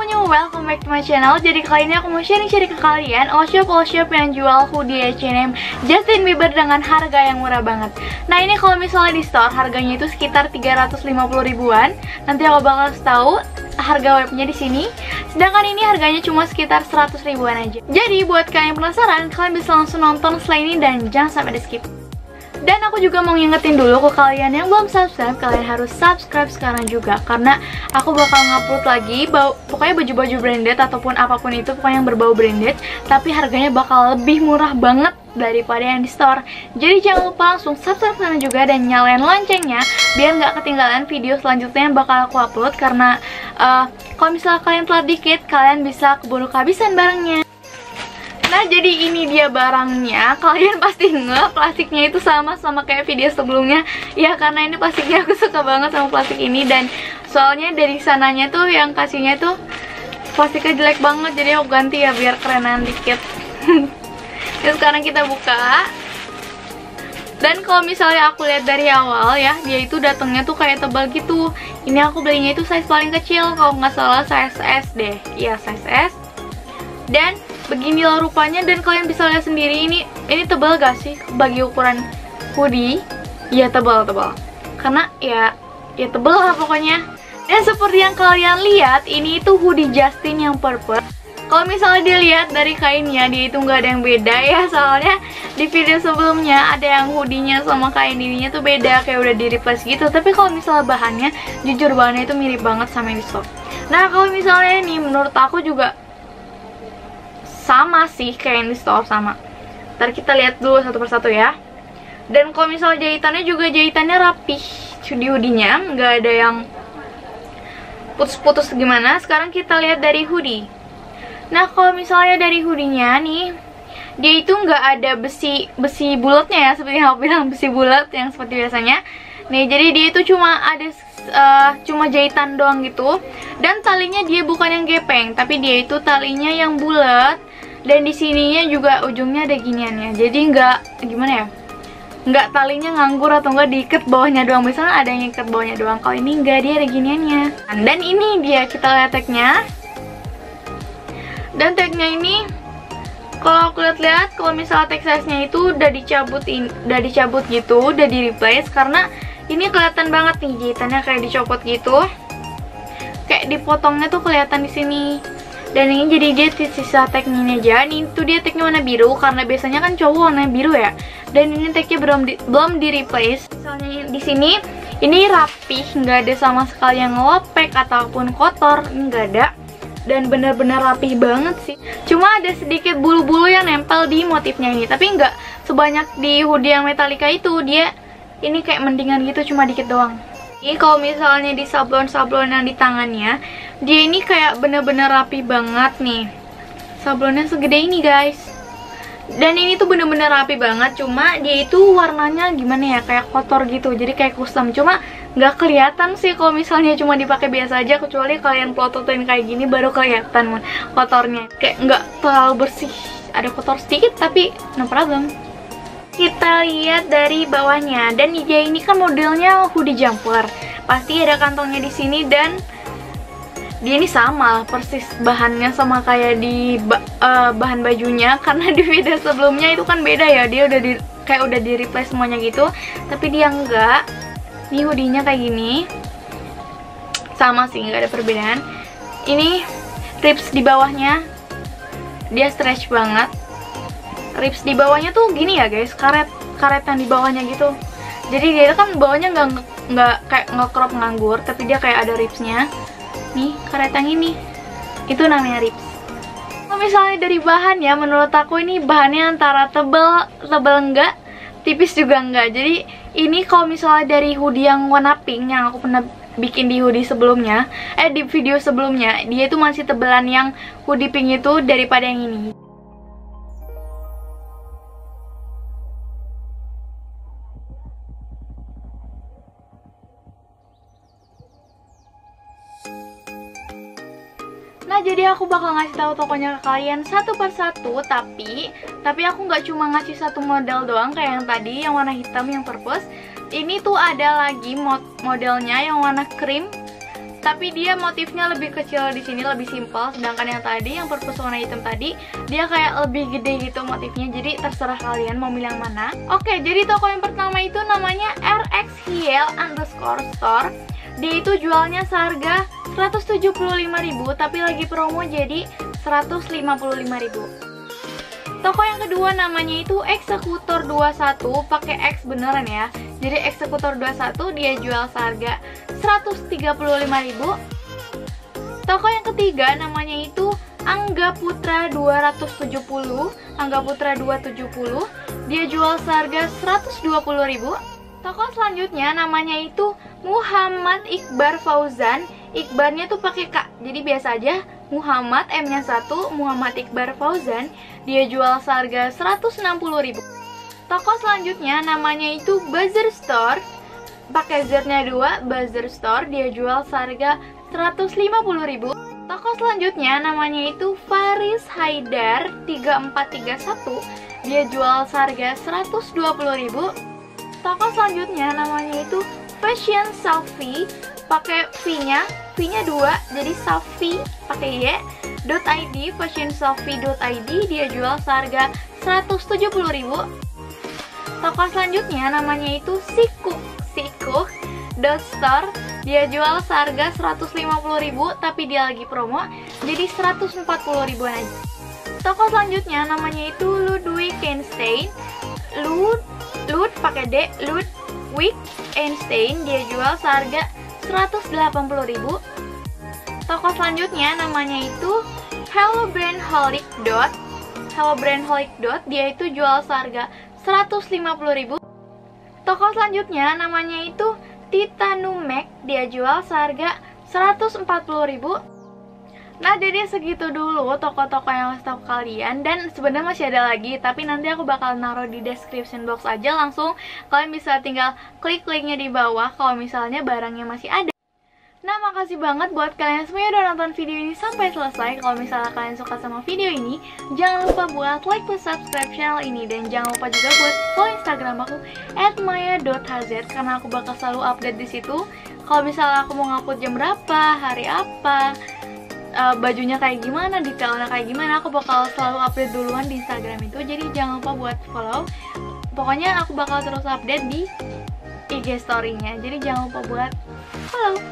semuanya, welcome back to my channel. Jadi kali ini aku mau sharing ke kalian all shop yang jual hoodie H&M Justin Bieber dengan harga yang murah banget. Nah ini kalau misalnya di store harganya itu sekitar 350 ribuan. Nanti aku bakal tahu harga webnya di sini. Sedangkan ini harganya cuma sekitar 100 ribuan aja. Jadi buat kalian yang penasaran, kalian bisa langsung nonton setelah ini dan jangan sampai di skip. Dan aku juga mau ngingetin dulu ke kalian yang belum subscribe, kalian harus subscribe sekarang juga. Karena aku bakal ngupload lagi pokoknya baju-baju branded ataupun apapun itu, pokoknya yang berbau branded, tapi harganya bakal lebih murah banget daripada yang di store. Jadi jangan lupa langsung subscribe sekarang juga dan nyalain loncengnya biar nggak ketinggalan video selanjutnya yang bakal aku upload. Karena kalau misalnya kalian telat dikit, kalian bisa keburu kehabisan barangnya. Nah jadi ini dia barangnya. Kalian pasti plastiknya itu sama kayak video sebelumnya. Ya karena ini plastiknya aku suka banget sama plastik ini. Dan soalnya dari sananya tuh yang kasihnya tuh plastiknya jelek banget, jadi aku ganti ya biar kerenan dikit. Terus sekarang kita buka. Dan kalau misalnya aku lihat dari awal ya, dia itu datangnya tuh kayak tebal gitu. Ini aku belinya itu size paling kecil, kalau nggak salah size S deh. Iya size S. Dan beginilah rupanya, dan kalian bisa lihat sendiri ini tebal gak sih bagi ukuran hoodie? Ya tebal karena ya tebal lah pokoknya. Dan seperti yang kalian lihat, ini itu hoodie Justin yang purple. Kalau misalnya dilihat dari kainnya, dia itu nggak ada yang beda ya, soalnya di video sebelumnya ada yang hoodie-nya sama kain ininya tuh beda, kayak udah di replace gitu. Tapi kalau misalnya bahannya, jujur bahannya itu mirip banget sama yang di store. Nah kalau misalnya ini menurut aku juga sama sih kayak yang di store, sama. Ntar kita lihat dulu satu persatu ya. Dan kalau misalnya jahitannya juga jahitannya rapih di hoodie-nya, nggak ada yang putus-putus gimana. Sekarang kita lihat dari hoodie. Nah kalau misalnya dari hoodie-nya nih, dia itu nggak ada besi bulatnya ya, seperti yang aku bilang, besi bulat yang seperti biasanya. Nih jadi dia itu cuma ada cuma jahitan doang gitu. Dan talinya dia bukan yang gepeng, tapi dia itu talinya yang bulat. Dan di sininya juga ujungnya ada giniannya. Jadi nggak gimana ya, nggak talinya nganggur atau nggak diikat bawahnya doang. Misalnya ada yang ikat bawahnya doang, kalau ini nggak, dia ada giniannya. Dan ini dia, kita lihat tagnya. Dan tagnya ini kalau aku lihat-lihat, kalau misalnya tag size-nya itu udah dicabut gitu, udah di replace. Karena ini kelihatan banget nih jahitannya kayak dicopot gitu, kayak dipotongnya tuh kelihatan di sini. Dan ini jadi dia sisa tagnya ini aja. Ini tuh dia tagnya warna biru, karena biasanya kan cowok warna biru ya. Dan ini tagnya belum di replace. Soalnya di sini ini rapih, nggak ada sama sekali yang ngelopek ataupun kotor, ini nggak ada. Dan bener-bener rapih banget sih. Cuma ada sedikit bulu-bulu yang nempel di motifnya ini, tapi nggak sebanyak di hoodie yang Metallica itu. Dia ini kayak mendingan gitu, cuma dikit doang. Ini kalau misalnya di sablon-sablon yang di tangannya, dia ini kayak bener-bener rapi banget nih. Sablonnya segede ini guys. Dan ini tuh bener-bener rapi banget. Cuma dia itu warnanya gimana ya, kayak kotor gitu. Jadi kayak kusam. Cuma nggak kelihatan sih kalau misalnya cuma dipakai biasa aja. Kecuali kalian plototin kayak gini baru kelihatan kotornya. Kayak nggak terlalu bersih. Ada kotor sedikit tapi no problem. Kita lihat dari bawahnya. Dan dia ini kan modelnya hoodie jumper. Pasti ada kantongnya di sini, dan dia ini sama persis bahannya sama kayak di bahan bajunya. Karena di video sebelumnya itu kan beda ya, dia udah kayak udah di replace semuanya gitu. Tapi dia enggak. Ini hoodie-nya kayak gini. Sama sih, nggak ada perbedaan. Ini rips di bawahnya, dia stretch banget. Rips di bawahnya tuh gini ya guys, karet yang di bawahnya gitu. Jadi dia kan bawahnya nggak kayak nge-crop nganggur, tapi dia kayak ada ripsnya. Nih karet yang ini, itu namanya rips. Kalau misalnya dari bahan ya, menurut aku ini bahannya antara tebel enggak, tipis juga enggak. Jadi ini kalau misalnya dari hoodie yang warna pink yang aku pernah bikin di hoodie sebelumnya, di video sebelumnya, dia itu masih tebelan yang hoodie pink itu daripada yang ini. Nah jadi aku bakal ngasih tahu tokonya ke kalian satu persatu, tapi aku nggak cuma ngasih satu model doang kayak yang tadi yang warna hitam yang purple. Ini tuh ada lagi modelnya yang warna krim, tapi dia motifnya lebih kecil di sini, lebih simpel. Sedangkan yang tadi, yang purpose warna hitam tadi, dia kayak lebih gede gitu motifnya. Jadi terserah kalian mau milih yang mana. Oke, jadi toko yang pertama itu namanya RXHiel_store. Dia itu jualnya seharga 175.000, tapi lagi promo jadi 155.000. Toko yang kedua namanya itu Eksekutor 21, pakai X beneran ya. Jadi Eksekutor 21 dia jual seharga 135.000. Toko yang ketiga namanya itu Angga Putra 270, Angga Putra 270, dia jual seharga 120.000. Toko selanjutnya namanya itu Muhammad Iqbar Fauzan. Iqbarnya tuh pakai K, jadi biasa aja. Muhammad, M-nya 1, Muhammad Iqbar Fauzan, dia jual seharga 160.000. Toko selanjutnya namanya itu Buzzer Store, pakai Z-nya 2, Buzzer Store, dia jual seharga 150.000. Toko selanjutnya namanya itu Faris Haidar 3431, dia jual seharga 120.000. Toko selanjutnya namanya itu Fashion Safi, pakai V-nya 2, jadi Safi pakai Y .id, fashionsafi.id, dia jual seharga 170.000. Toko selanjutnya namanya itu Sikuh.store, dia jual seharga 150.000, tapi dia lagi promo jadi 140.000 aja. Toko selanjutnya namanya itu Ludwig Einstein, Lud pakai D, Ludwig Einstein, dia jual seharga 180.000. Toko selanjutnya namanya itu Hello Brand Holic. Dia itu jual seharga 150.000. Toko selanjutnya namanya itu Titanumek, dia jual seharga 140.000. Nah, jadi segitu dulu toko-toko yang harus tahu kalian. Dan sebenarnya masih ada lagi, tapi nanti aku bakal naruh di description box aja. Langsung kalian bisa tinggal klik linknya di bawah kalau misalnya barangnya masih ada. Nah, makasih banget buat kalian semua yang udah nonton video ini sampai selesai. Kalau misalnya kalian suka sama video ini, jangan lupa buat like plus subscribe channel ini. Dan jangan lupa juga buat follow Instagram aku @maya.hz, karena aku bakal selalu update di situ. Kalau misalnya aku mau ngupload jam berapa, hari apa, bajunya kayak gimana, detailnya kayak gimana, aku bakal selalu update duluan di Instagram itu. Jadi jangan lupa buat follow. Pokoknya aku bakal terus update di IG story-nya. Jadi jangan lupa buat follow.